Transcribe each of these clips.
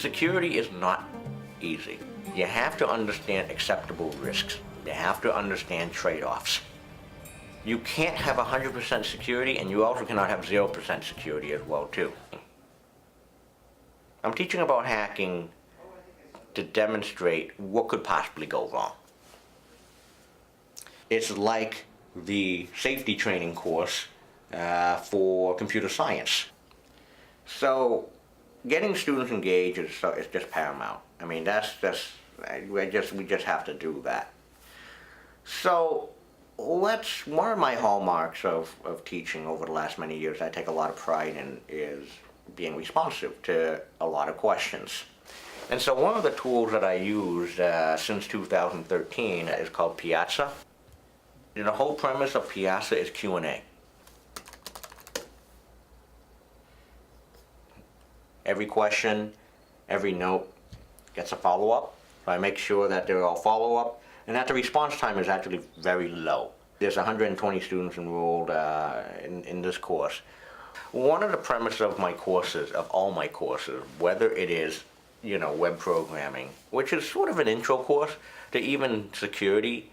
Security is not easy. You have to understand acceptable risks. You have to understand trade-offs. You can't have 100% security, and you also cannot have 0% security as well, too. I'm teaching about hacking to demonstrate what could possibly go wrong. It's like the safety training course for computer science. So getting students engaged is just paramount. I mean, we just have to do that. So one of my hallmarks of teaching over the last many years I take a lot of pride in is being responsive to a lot of questions. And so one of the tools that I used since 2013 is called Piazza. The whole premise of Piazza is Q&A. Every question, every note gets a follow-up. So I make sure that they're all follow-up, and that the response time is actually very low. There's 120 students enrolled in this course. One of the premises of my courses, of all my courses, whether it is, web programming, which is sort of an intro course to even security,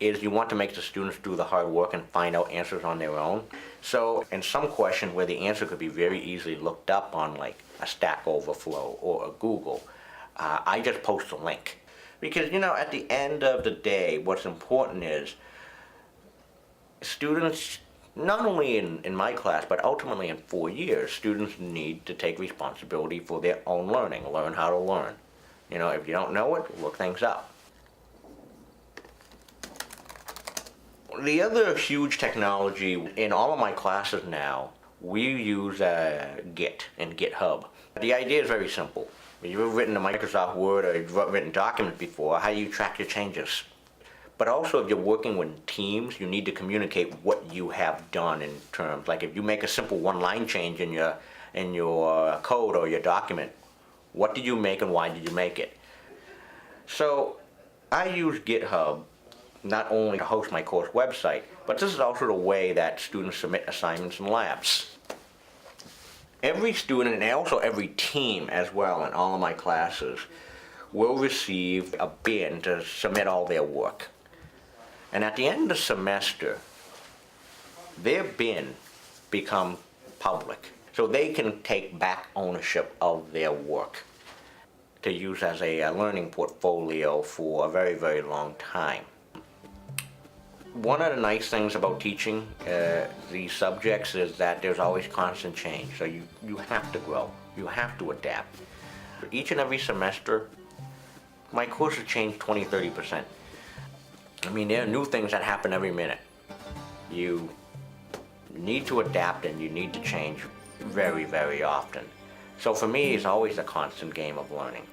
is you want to make the students do the hard work and find out answers on their own. So in some question where the answer could be very easily looked up on like a Stack Overflow or a Google, I just post a link. Because, at the end of the day, what's important is students, not only in my class, but ultimately in 4 years, students need to take responsibility for their own learning, learn how to learn. If you don't know it, look things up. The other huge technology in all of my classes now, we use Git and Github. The idea is very simple. If you've ever written a Microsoft Word or you've written documents before, how do you track your changes? But also if you're working with teams, you need to communicate what you have done in terms, like if you make a simple one-line change in your code or your document, what did you make and why did you make it? So I use GitHub not only to host my course website, but this is also the way that students submit assignments and labs. Every student and also every team as well in all of my classes will receive a bin to submit all their work. And at the end of the semester, their bin becomes public. So they can take back ownership of their work to use as a learning portfolio for a very, very long time. One of the nice things about teaching these subjects is that there's always constant change. So you have to grow, you have to adapt. Each and every semester, my courses change 20–30%. I mean, there are new things that happen every minute. You need to adapt and you need to change very, very often. So for me, it's always a constant game of learning.